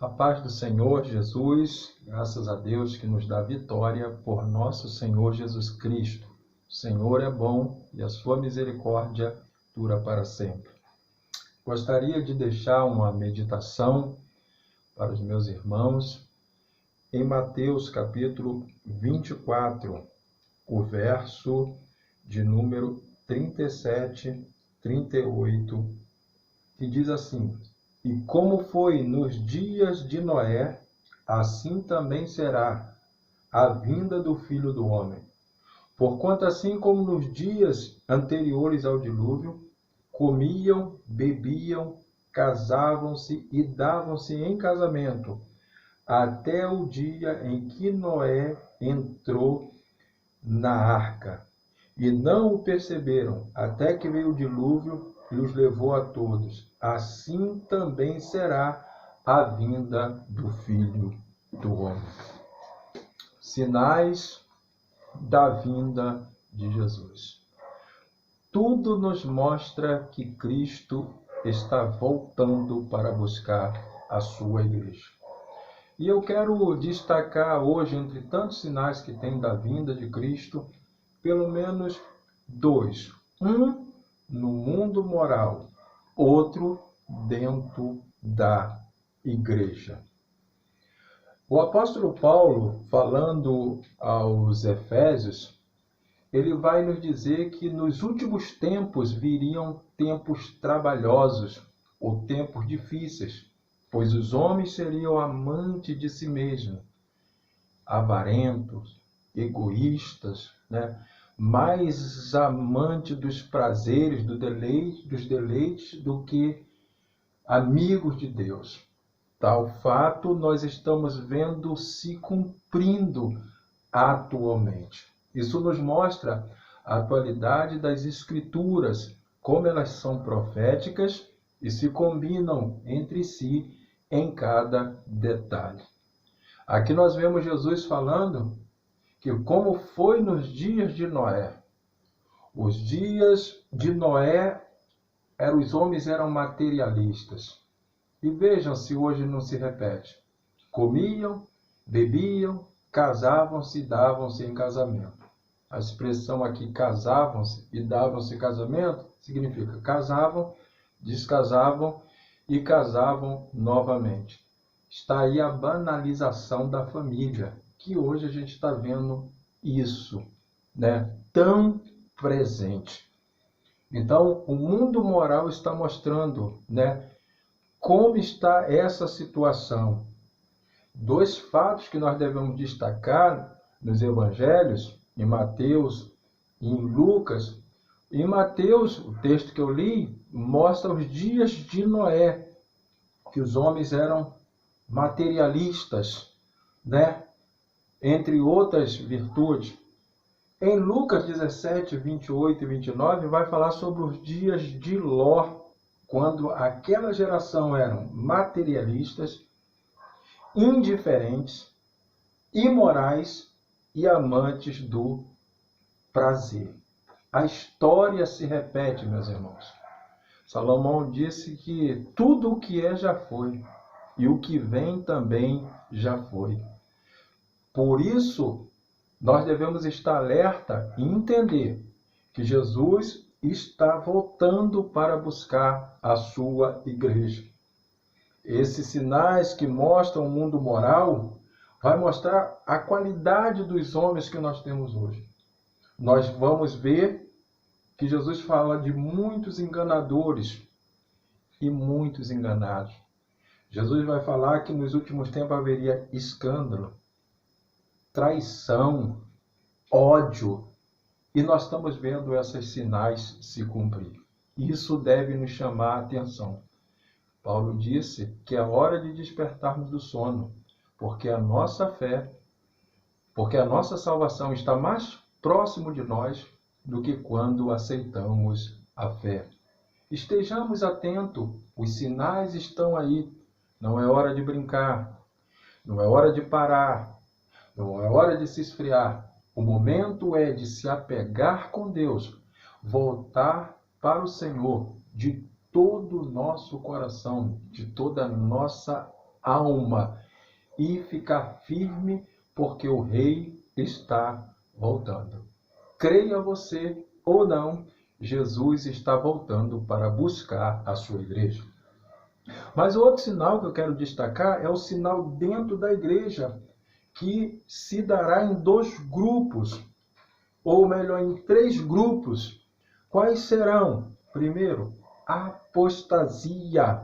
A paz do Senhor Jesus, graças a Deus que nos dá vitória por nosso Senhor Jesus Cristo. O Senhor é bom e a sua misericórdia dura para sempre. Gostaria de deixar uma meditação para os meus irmãos em Mateus capítulo 24, o verso de número 37, 38, que diz assim: E como foi nos dias de Noé, assim também será a vinda do Filho do Homem. Porquanto assim como nos dias anteriores ao dilúvio, comiam, bebiam, casavam-se e davam-se em casamento, até o dia em que Noé entrou na arca. E não o perceberam, até que veio o dilúvio e os levou a todos. Assim também será a vinda do Filho do Homem. Sinais da vinda de Jesus. Tudo nos mostra que Cristo está voltando para buscar a sua igreja. E eu quero destacar hoje, entre tantos sinais que tem da vinda de Cristo, pelo menos dois. Um no mundo moral, outro dentro da igreja. O apóstolo Paulo, falando aos Efésios, ele vai nos dizer que nos últimos tempos viriam tempos trabalhosos ou tempos difíceis, pois os homens seriam amantes de si mesmos, avarentos, egoístas, mais amantes dos prazeres, dos deleites do que amigos de Deus. Tal fato nós estamos vendo se cumprindo atualmente. Isso nos mostra a atualidade das Escrituras, como elas são proféticas e se combinam entre si em cada detalhe. Aqui nós vemos Jesus falando que como foi nos dias de Noé. Os dias de Noé, os homens eram materialistas. E vejam se hoje não se repete. Comiam, bebiam, casavam-se e davam-se em casamento. A expressão aqui casavam-se e davam-se em casamento significa casavam, descasavam e casavam novamente. Está aí a banalização da família, que hoje a gente está vendo isso, tão presente. Então, o mundo moral está mostrando, como está essa situação. Dois fatos que nós devemos destacar nos evangelhos, em Mateus e em Lucas. Em Mateus, o texto que eu li, mostra os dias de Noé, que os homens eram materialistas, entre outras virtudes. Em Lucas 17, 28 e 29, vai falar sobre os dias de Ló, quando aquela geração eram materialistas, indiferentes, imorais e amantes do prazer. A história se repete, meus irmãos. Salomão disse que tudo o que é já foi, e o que vem também já foi. Por isso, nós devemos estar alerta e entender que Jesus está voltando para buscar a sua igreja. Esses sinais que mostram o mundo moral vai mostrar a qualidade dos homens que nós temos hoje. Nós vamos ver que Jesus fala de muitos enganadores e muitos enganados. Jesus vai falar que nos últimos tempos haveria escândalo, traição, ódio. E nós estamos vendo esses sinais se cumprir. Isso deve nos chamar a atenção. Paulo disse que é hora de despertarmos do sono, porque a nossa salvação está mais próximo de nós do que quando aceitamos a fé. Estejamos atentos, os sinais estão aí. Não é hora de brincar, não é hora de parar, não é hora de se esfriar. O momento é de se apegar com Deus, voltar para o Senhor de todo o nosso coração, de toda a nossa alma e ficar firme, porque o Rei está voltando. Creia você ou não, Jesus está voltando para buscar a sua igreja. Mas o outro sinal que eu quero destacar é o sinal dentro da igreja, que se dará em 2 grupos, ou melhor, em 3 grupos. Quais serão? Primeiro, apostasia.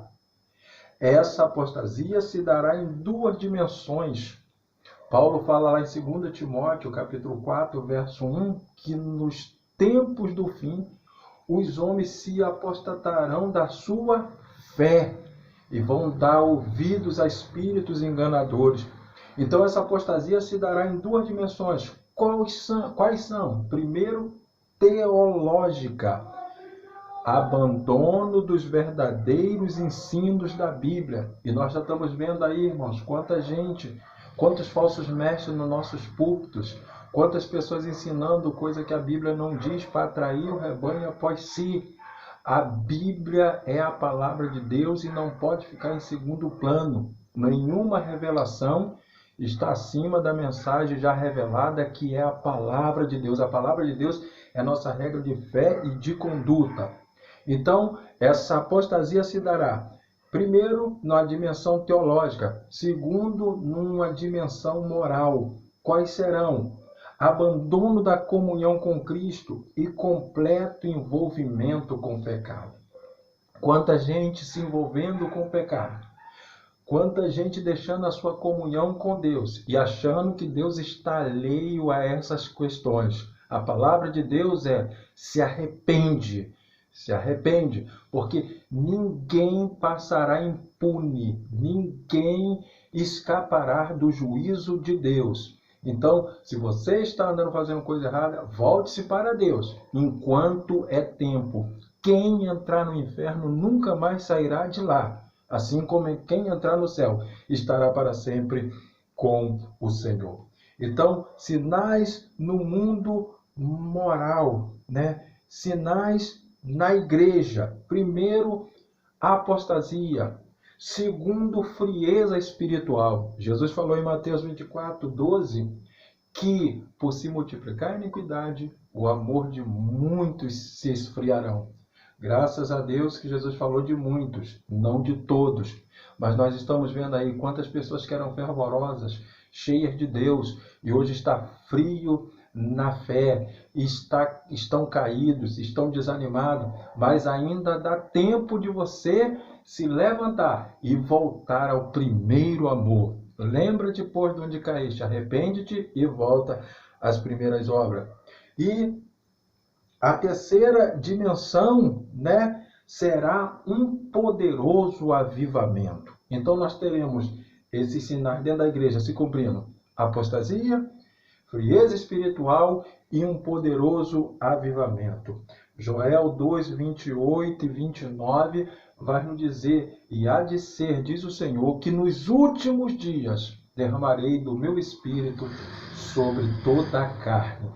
Essa apostasia se dará em 2 dimensões. Paulo fala lá em 2 Timóteo, capítulo 4, verso 1, que nos tempos do fim, os homens se apostatarão da sua fé e vão dar ouvidos a espíritos enganadores. Então, essa apostasia se dará em 2 dimensões. Quais são? Primeiro, teológica. Abandono dos verdadeiros ensinos da Bíblia. E nós já estamos vendo aí, irmãos, quantos falsos mestres nos nossos púlpitos, quantas pessoas ensinando coisa que a Bíblia não diz para atrair o rebanho após si. A Bíblia é a palavra de Deus e não pode ficar em segundo plano. Nenhuma revelação está acima da mensagem já revelada, que é a palavra de Deus. A palavra de Deus é nossa regra de fé e de conduta. Então, essa apostasia se dará, primeiro, na dimensão teológica. Segundo, numa dimensão moral. Quais serão? Abandono da comunhão com Cristo e completo envolvimento com o pecado. Quanta gente se envolvendo com o pecado. Quanta gente deixando a sua comunhão com Deus e achando que Deus está alheio a essas questões. A palavra de Deus é: se arrepende. Se arrepende, porque ninguém passará impune, ninguém escapará do juízo de Deus. Então, se você está andando fazendo coisa errada, volte-se para Deus, enquanto é tempo. Quem entrar no inferno nunca mais sairá de lá, assim como quem entrar no céu estará para sempre com o Senhor. Então, sinais no mundo moral, Sinais na igreja. Primeiro, apostasia. Segundo, frieza espiritual. Jesus falou em Mateus 24, 12, que por se multiplicar a iniquidade, o amor de muitos se esfriarão. Graças a Deus que Jesus falou de muitos, não de todos. Mas nós estamos vendo aí quantas pessoas que eram fervorosas, cheias de Deus, e hoje está frio na fé, estão caídos, estão desanimados, mas ainda dá tempo de você se levantar e voltar ao primeiro amor. Lembra depois de onde caíste, arrepende-te e volta às primeiras obras. E a terceira dimensão, será um poderoso avivamento. Então nós teremos esses sinais dentro da igreja se cumprindo: apostasia, frieza espiritual e um poderoso avivamento. Joel 2, 28 e 29 vai nos dizer: e há de ser, diz o Senhor, que nos últimos dias derramarei do meu espírito sobre toda a carne.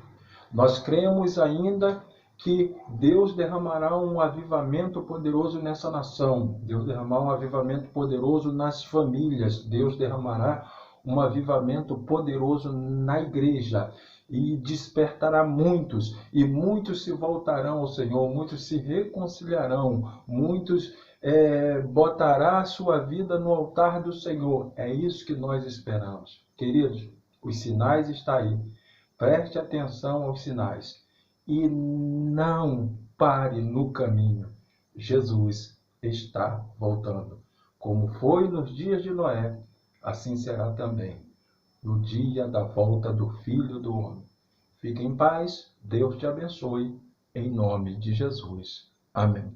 Nós cremos ainda que Deus derramará um avivamento poderoso nessa nação. Deus derramará um avivamento poderoso nas famílias. Deus derramará um avivamento poderoso na igreja e despertará muitos, e muitos se voltarão ao Senhor, muitos se reconciliarão, muitos botará a sua vida no altar do Senhor. É isso que nós esperamos. Queridos, os sinais estão aí. Preste atenção aos sinais e não pare no caminho. Jesus está voltando. Como foi nos dias de Noé, assim será também no dia da volta do Filho do Homem. Fique em paz, Deus te abençoe, em nome de Jesus. Amém.